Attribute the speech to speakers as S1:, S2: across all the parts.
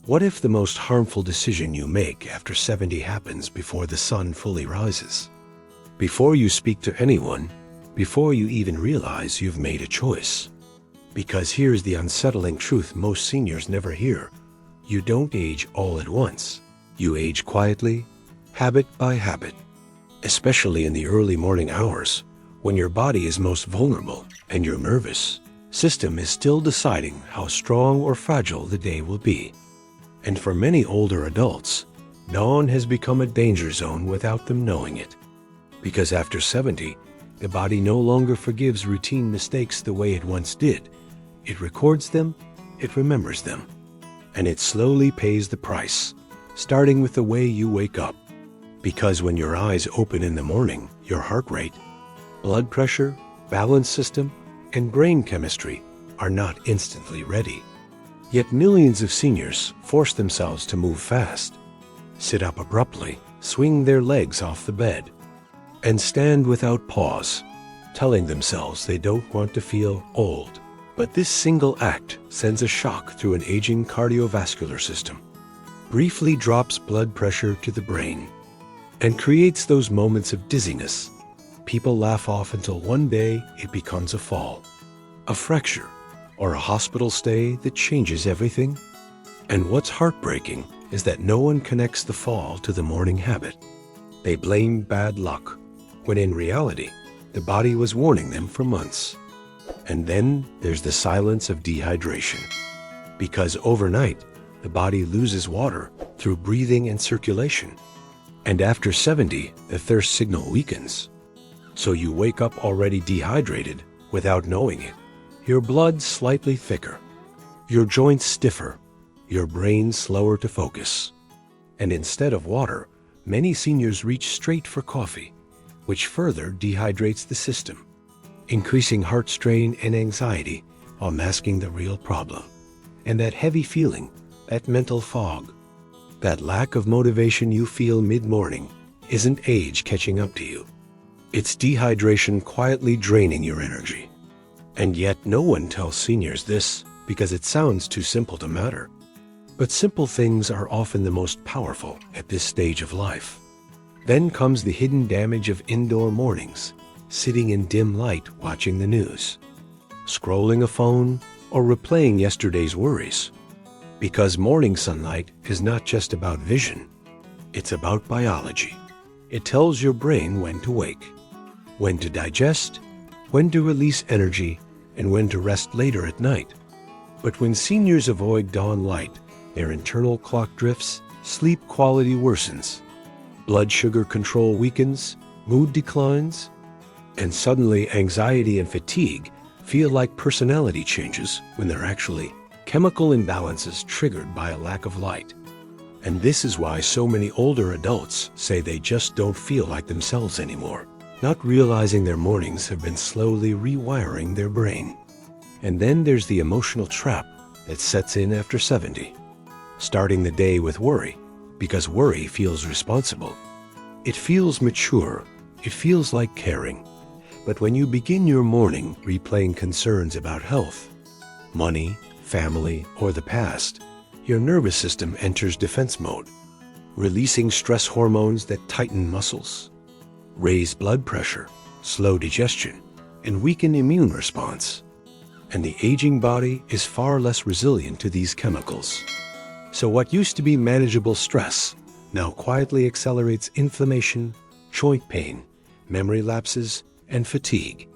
S1: What if the most harmful decision you make after 70 happens before the sun fully rises? Before you speak to anyone, before you even realize you've made a choice. Because here's the unsettling truth most seniors never hear. You don't age all at once. You age quietly, habit by habit. Especially in the early morning hours, when your body is most vulnerable and your nervous system is still deciding how strong or fragile the day will be. And for many older adults, dawn has become a danger zone without them knowing it. Because after 70, the body no longer forgives routine mistakes the way it once did. It records them, it remembers them, and it slowly pays the price, starting with the way you wake up. Because when your eyes open in the morning, your heart rate, blood pressure, balance system, and brain chemistry are not instantly ready. Yet millions of seniors force themselves to move fast, sit up abruptly, swing their legs off the bed, and stand without pause, telling themselves they don't want to feel old. But this single act sends a shock through an aging cardiovascular system, briefly drops blood pressure to the brain, and creates those moments of dizziness people laugh off until one day it becomes a fall, a fracture, or a hospital stay that changes everything. And what's heartbreaking is that no one connects the fall to the morning habit. They blame bad luck, when in reality, the body was warning them for months. And then there's the silence of dehydration. Because overnight, the body loses water through breathing and circulation. And after 70, the thirst signal weakens. So you wake up already dehydrated without knowing it. Your blood slightly thicker, your joints stiffer, your brain slower to focus. And instead of water, many seniors reach straight for coffee, which further dehydrates the system, increasing heart strain and anxiety while masking the real problem. And that heavy feeling, that mental fog, that lack of motivation you feel mid-morning isn't age catching up to you. It's dehydration quietly draining your energy. And yet no one tells seniors this because it sounds too simple to matter. But simple things are often the most powerful at this stage of life. Then comes the hidden damage of indoor mornings, sitting in dim light watching the news, scrolling a phone, or replaying yesterday's worries. Because morning sunlight is not just about vision, it's about biology. It tells your brain when to wake, when to digest, when to release energy, and when to rest later at night. But when seniors avoid dawn light, their internal clock drifts, sleep quality worsens, blood sugar control weakens, mood declines, and suddenly anxiety and fatigue feel like personality changes when they're actually chemical imbalances triggered by a lack of light. And this is why so many older adults say they just don't feel like themselves anymore, not realizing their mornings have been slowly rewiring their brain. And then there's the emotional trap that sets in after 70, starting the day with worry, because worry feels responsible. It feels mature, it feels like caring. But when you begin your morning replaying concerns about health, money, family, or the past, your nervous system enters defense mode, releasing stress hormones that tighten muscles, raise blood pressure, slow digestion, and weaken immune response. And the aging body is far less resilient to these chemicals. So what used to be manageable stress now quietly accelerates inflammation, joint pain, memory lapses, and fatigue.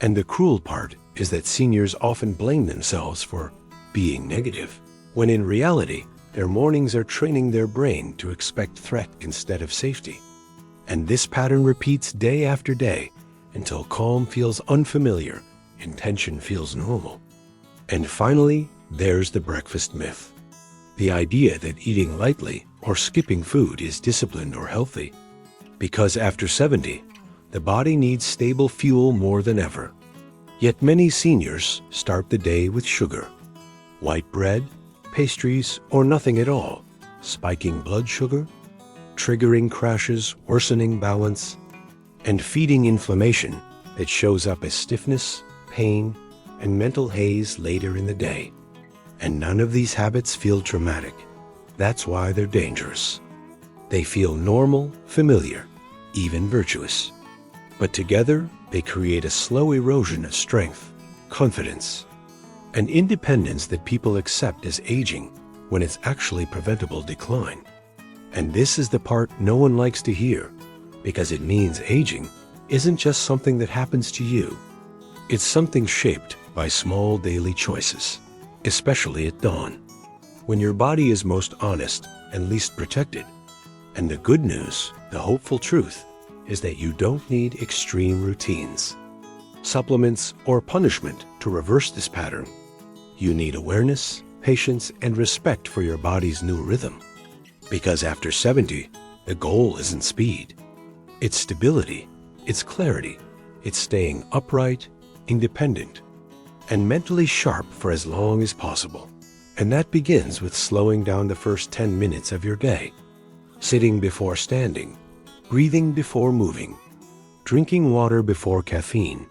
S1: And the cruel part is that seniors often blame themselves for being negative, when in reality, their mornings are training their brain to expect threat instead of safety. And this pattern repeats day after day until calm feels unfamiliar and tension feels normal. And finally, there's the breakfast myth. The idea that eating lightly or skipping food is disciplined or healthy. Because after 70, the body needs stable fuel more than ever. Yet many seniors start the day with sugar, white bread, pastries, or nothing at all, spiking blood sugar, triggering crashes, worsening balance, and feeding inflammation that shows up as stiffness, pain, and mental haze later in the day. And none of these habits feel dramatic. That's why they're dangerous. They feel normal, familiar, even virtuous. But together, they create a slow erosion of strength, confidence, and independence that people accept as aging when it's actually preventable decline. And this is the part no one likes to hear, because it means aging isn't just something that happens to you. It's something shaped by small daily choices, especially at dawn, when your body is most honest and least protected. And the good news, the hopeful truth, is that you don't need extreme routines, supplements, or punishment to reverse this pattern. You need awareness, patience, and respect for your body's new rhythm. Because after 70, the goal isn't speed. It's stability, it's clarity, it's staying upright, independent, and mentally sharp for as long as possible. And that begins with slowing down the first 10 minutes of your day, sitting before standing, breathing before moving, drinking water before caffeine,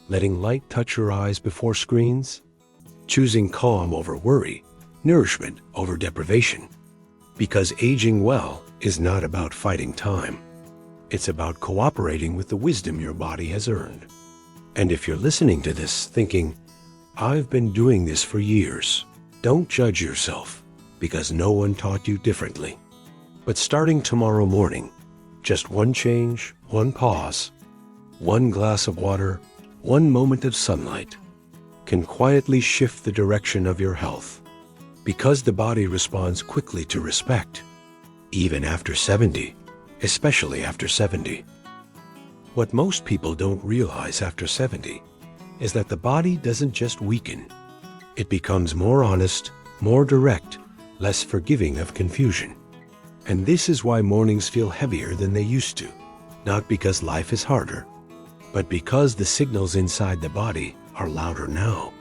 S1: letting light touch your eyes before screens, choosing calm over worry, nourishment over deprivation. Because aging well is not about fighting time. It's about cooperating with the wisdom your body has earned. And if you're listening to this thinking, I've been doing this for years, don't judge yourself, because no one taught you differently. But starting tomorrow morning, just one change, one pause, one glass of water, one moment of sunlight can quietly shift the direction of your health. Because the body responds quickly to respect, even after 70, especially after 70. What most people don't realize after 70 is that the body doesn't just weaken. It becomes more honest, more direct, less forgiving of confusion. And this is why mornings feel heavier than they used to, not because life is harder, but because the signals inside the body are louder now.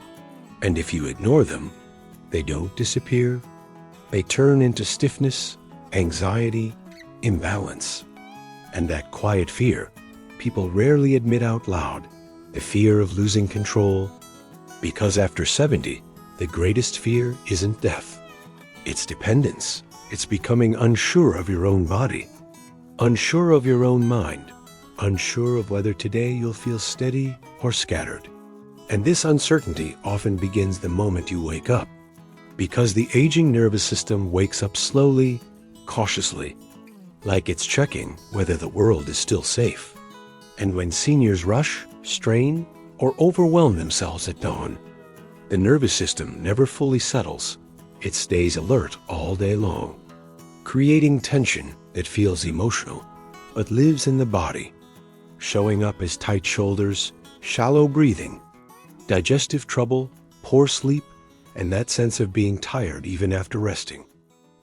S1: And if you ignore them, they don't disappear. They turn into stiffness, anxiety, imbalance. And that quiet fear people rarely admit out loud, the fear of losing control. Because after 70, the greatest fear isn't death. It's dependence. It's becoming unsure of your own body, unsure of your own mind, unsure of whether today you'll feel steady or scattered. And this uncertainty often begins the moment you wake up. Because the aging nervous system wakes up slowly, cautiously, like it's checking whether the world is still safe. And when seniors rush, strain, or overwhelm themselves at dawn, the nervous system never fully settles. It stays alert all day long, creating tension that feels emotional, but lives in the body, showing up as tight shoulders, shallow breathing, digestive trouble, poor sleep, and that sense of being tired even after resting.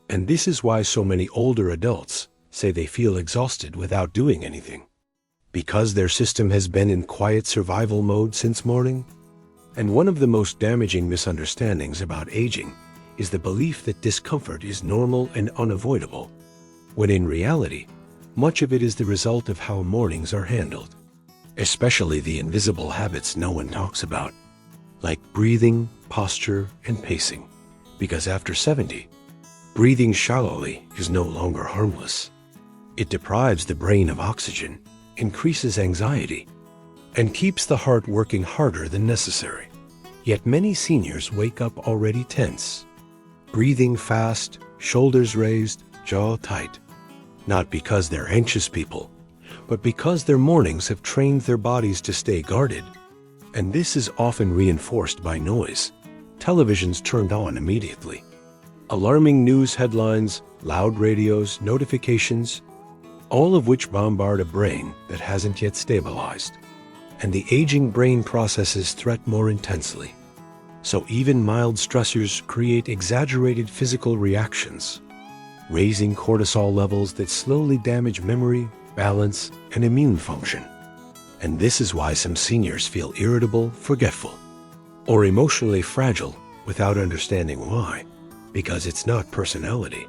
S1: And this is why so many older adults say they feel exhausted without doing anything. Because their system has been in quiet survival mode since morning. And one of the most damaging misunderstandings about aging is the belief that discomfort is normal and unavoidable, when in reality, much of it is the result of how mornings are handled, especially the invisible habits no one talks about, like breathing, posture, and pacing. Because after 70, breathing shallowly is no longer harmless. It deprives the brain of oxygen, increases anxiety, and keeps the heart working harder than necessary. Yet many seniors wake up already tense, breathing fast, shoulders raised, jaw tight. Not because they're anxious people, but because their mornings have trained their bodies to stay guarded. And this is often reinforced by noise. Televisions turned on immediately. Alarming news headlines, loud radios, notifications, all of which bombard a brain that hasn't yet stabilized. And the aging brain processes threat more intensely. So even mild stressors create exaggerated physical reactions, raising cortisol levels that slowly damage memory, balance, and immune function. And this is why some seniors feel irritable, forgetful, or emotionally fragile without understanding why. Because it's not personality.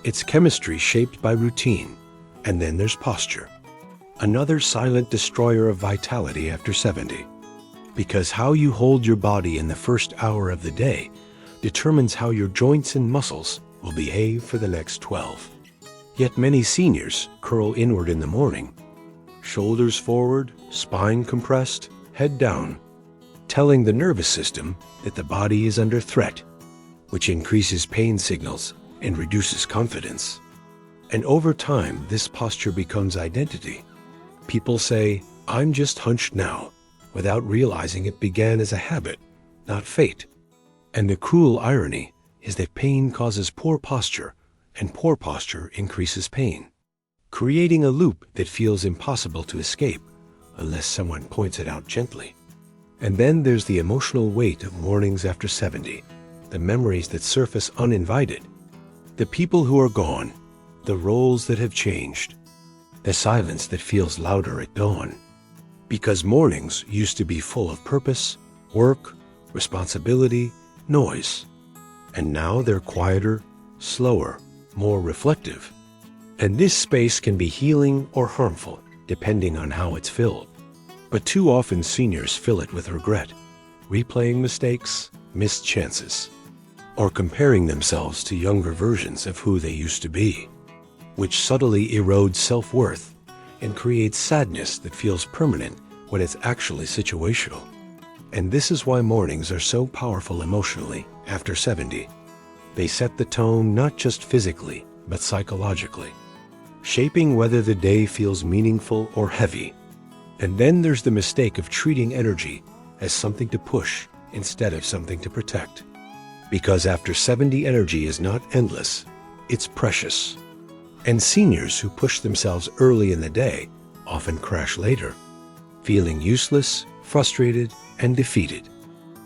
S1: It's chemistry shaped by routine. And then there's posture, another silent destroyer of vitality after 70. Because how you hold your body in the first hour of the day determines how your joints and muscles will behave for the next 12. Yet many seniors curl inward in the morning, shoulders forward, spine compressed, head down, telling the nervous system that the body is under threat, which increases pain signals and reduces confidence. And over time, this posture becomes identity. People say, "I'm just hunched now," without realizing it began as a habit, not fate. And the cruel irony is that pain causes poor posture, and poor posture increases pain, creating a loop that feels impossible to escape unless someone points it out gently. And then there's the emotional weight of mornings after 70, the memories that surface uninvited, the people who are gone, the roles that have changed, the silence that feels louder at dawn. Because mornings used to be full of purpose, work, responsibility, noise. And now they're quieter, slower, more reflective. And this space can be healing or harmful, depending on how it's filled. But too often seniors fill it with regret, replaying mistakes, missed chances, or comparing themselves to younger versions of who they used to be, which subtly erodes self-worth and creates sadness that feels permanent when it's actually situational. And this is why mornings are so powerful emotionally after 70. They set the tone not just physically, but psychologically, shaping whether the day feels meaningful or heavy. And then there's the mistake of treating energy as something to push instead of something to protect. Because after 70, energy is not endless, it's precious. And seniors who push themselves early in the day often crash later, feeling useless, frustrated, and defeated,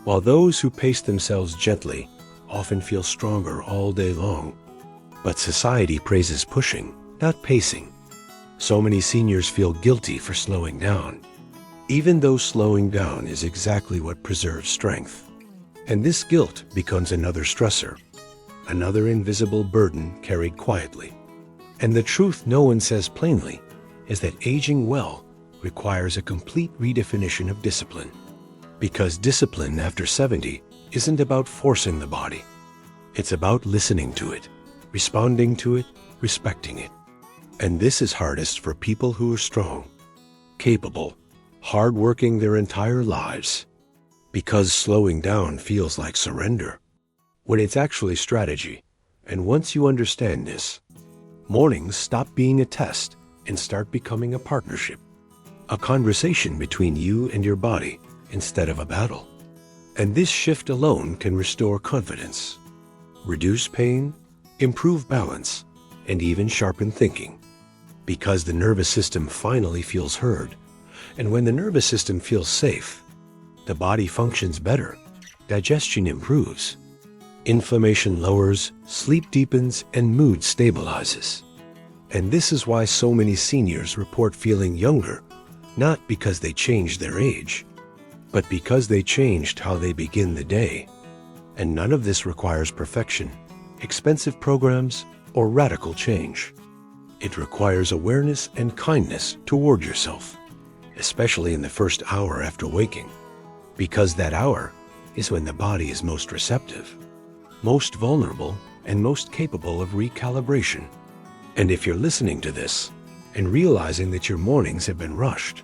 S1: while those who pace themselves gently often feel stronger all day long. But society praises pushing, not pacing. So many seniors feel guilty for slowing down, even though slowing down is exactly what preserves strength. And this guilt becomes another stressor, another invisible burden carried quietly. And the truth no one says plainly is that aging well requires a complete redefinition of discipline. Because discipline after 70 isn't about forcing the body. It's about listening to it, responding to it, respecting it. And this is hardest for people who are strong, capable, hardworking their entire lives. Because slowing down feels like surrender, when it's actually strategy. And once you understand this, mornings stop being a test and start becoming a partnership, a conversation between you and your body instead of a battle. And this shift alone can restore confidence, reduce pain, improve balance, and even sharpen thinking. Because the nervous system finally feels heard. And when the nervous system feels safe, the body functions better, digestion improves, inflammation lowers, sleep deepens, and mood stabilizes. And this is why so many seniors report feeling younger, not because they changed their age, but because they changed how they begin the day. And none of this requires perfection, expensive programs, or radical change. It requires awareness and kindness toward yourself, especially in the first hour after waking, because that hour is when the body is most receptive, most vulnerable, and most capable of recalibration. And if you're listening to this and realizing that your mornings have been rushed,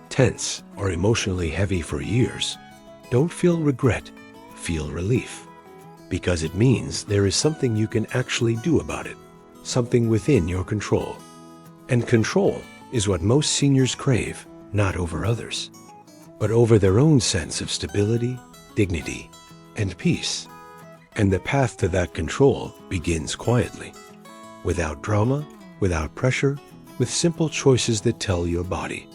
S1: tense, or emotionally heavy for years, don't feel regret, feel relief. Because it means there is something you can actually do about it, something within your control. And control is what most seniors crave, not over others, but over their own sense of stability, dignity, and peace. And the path to that control begins quietly, without drama, without pressure, with simple choices that tell your body,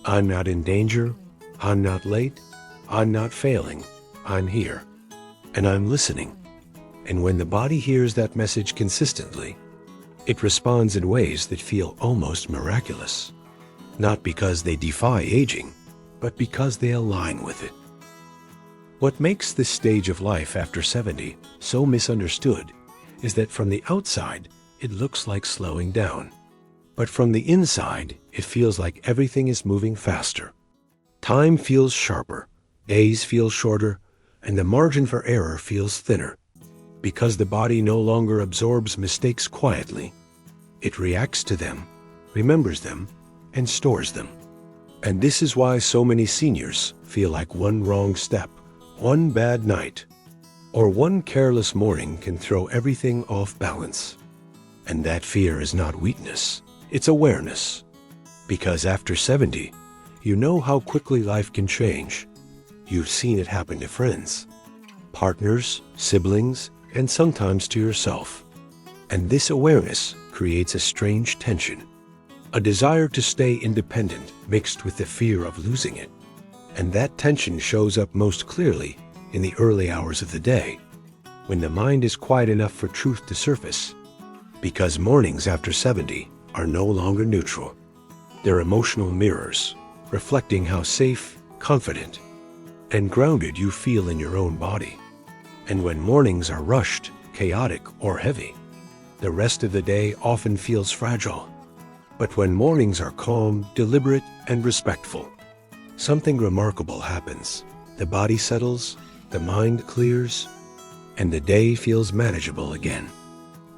S1: I'm not in danger, I'm not late, I'm not failing, I'm here, and I'm listening. And when the body hears that message consistently, it responds in ways that feel almost miraculous, not because they defy aging, but because they align with it. What makes this stage of life after 70 so misunderstood is that from the outside, it looks like slowing down. But from the inside, it feels like everything is moving faster. Time feels sharper, days feel shorter, and the margin for error feels thinner. because the body no longer absorbs mistakes quietly. It reacts to them, remembers them, and stores them. And this is why so many seniors feel like one wrong step, one bad night, or one careless morning can throw everything off balance. And that fear is not weakness, it's awareness. Because after 70, you know how quickly life can change. You've seen it happen to friends, partners, siblings, and sometimes to yourself. And this awareness creates a strange tension, a desire to stay independent mixed with the fear of losing it. And that tension shows up most clearly in the early hours of the day, when the mind is quiet enough for truth to surface. Because mornings after 70 are no longer neutral. They're emotional mirrors, reflecting how safe, confident, and grounded you feel in your own body. And when mornings are rushed, chaotic, or heavy, the rest of the day often feels fragile. But when mornings are calm, deliberate, and respectful, something remarkable happens. The body settles, the mind clears, and the day feels manageable again.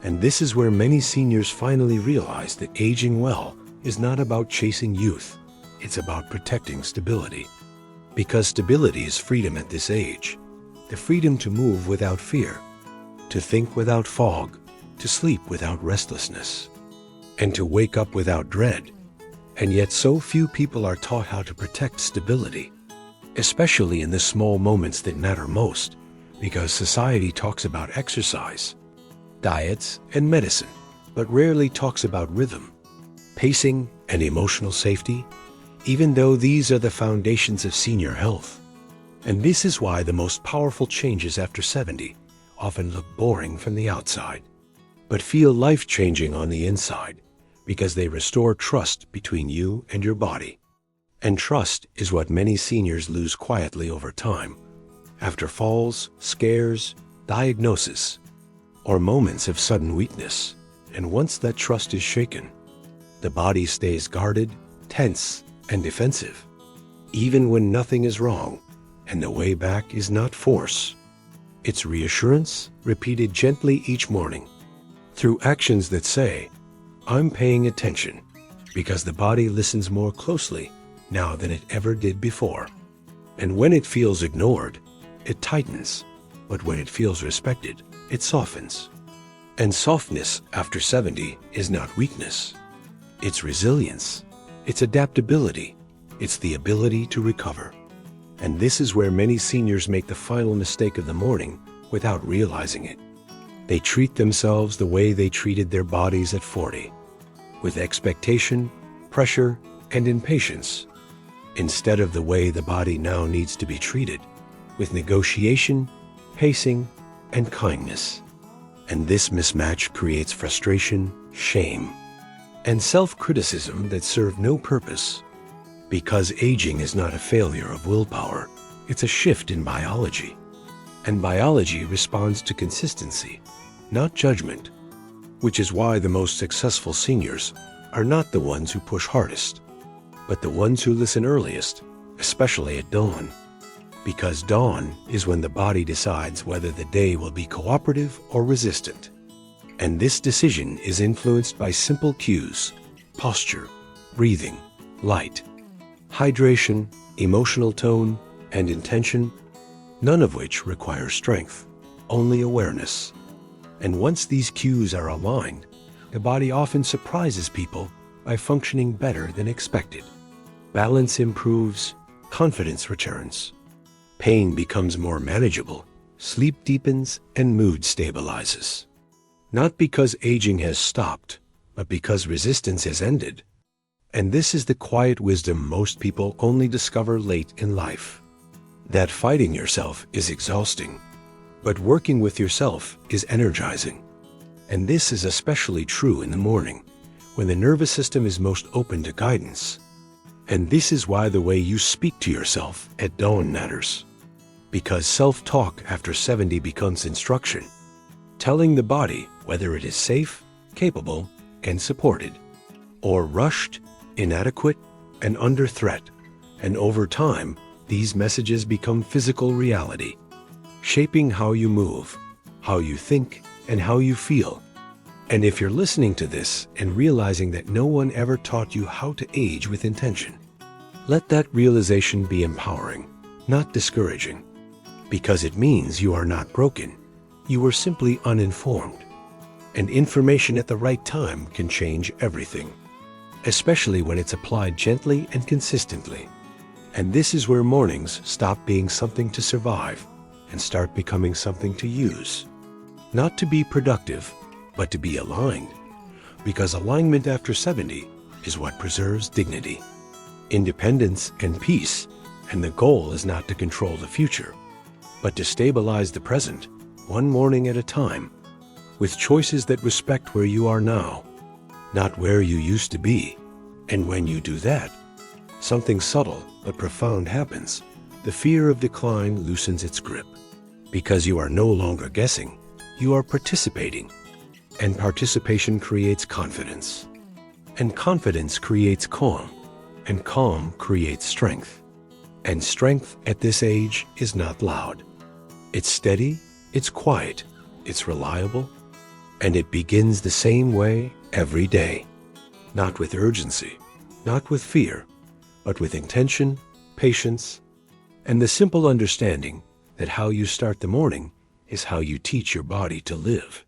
S1: And this is where many seniors finally realize that aging well is not about chasing youth, it's about protecting stability. Because stability is freedom at this age, the freedom to move without fear, to think without fog, to sleep without restlessness, and to wake up without dread. And yet so few people are taught how to protect stability, especially in the small moments that matter most, because society talks about exercise, diets, and medicine, but rarely talks about rhythm, pacing, and emotional safety, even though these are the foundations of senior health. And this is why the most powerful changes after 70 often look boring from the outside, but feel life-changing on the inside, because they restore trust between you and your body. And trust is what many seniors lose quietly over time, after falls, scares, diagnosis, or moments of sudden weakness. And once that trust is shaken, the body stays guarded, tense, and defensive, even when nothing is wrong. And the way back is not force. It's reassurance, repeated gently each morning, through actions that say, I'm paying attention, because the body listens more closely now than it ever did before. And when it feels ignored, it tightens, but when it feels respected, it softens. And softness after 70 is not weakness. It's resilience, it's adaptability, it's the ability to recover. And this is where many seniors make the final mistake of the morning without realizing it. They treat themselves the way they treated their bodies at 40, with expectation, pressure, and impatience, instead of the way the body now needs to be treated, with negotiation, pacing, and kindness. And this mismatch creates frustration, shame, and self-criticism that serve no purpose. Because aging is not a failure of willpower, it's a shift in biology. And biology responds to consistency, not judgment, which is why the most successful seniors are not the ones who push hardest, but the ones who listen earliest, especially at dawn. Because dawn is when the body decides whether the day will be cooperative or resistant. And this decision is influenced by simple cues: posture, breathing, light, hydration, emotional tone, and intention, none of which require strength, only awareness. And once these cues are aligned, the body often surprises people by functioning better than expected. Balance improves, confidence returns, pain becomes more manageable, sleep deepens, and mood stabilizes. Not because aging has stopped, but because resistance has ended. And this is the quiet wisdom most people only discover late in life. That fighting yourself is exhausting, but working with yourself is energizing. And this is especially true in the morning, when the nervous system is most open to guidance. And this is why the way you speak to yourself at dawn matters. Because self-talk after 70 becomes instruction, telling the body whether it is safe, capable, and supported, or rushed, inadequate, and under threat. And over time, these messages become physical reality, shaping how you move, how you think, and how you feel. And if you're listening to this and realizing that no one ever taught you how to age with intention, let that realization be empowering, not discouraging, because it means you are not broken. You were simply uninformed. And information at the right time can change everything, especially when it's applied gently and consistently. And this is where mornings stop being something to survive and start becoming something to use. Not to be productive, but to be aligned. Because alignment after 70 is what preserves dignity, independence, and peace. And the goal is not to control the future, but to stabilize the present, one morning at a time, with choices that respect where you are now, not where you used to be. And when you do that, something subtle but profound happens. The fear of decline loosens its grip, because you are no longer guessing, you are participating. And participation creates confidence. And confidence creates calm. And calm creates strength. And strength at this age is not loud. It's steady, it's quiet, it's reliable, and it begins the same way every day. Not with urgency, not with fear, but with intention, patience, and the simple understanding that how you start the morning is how you teach your body to live.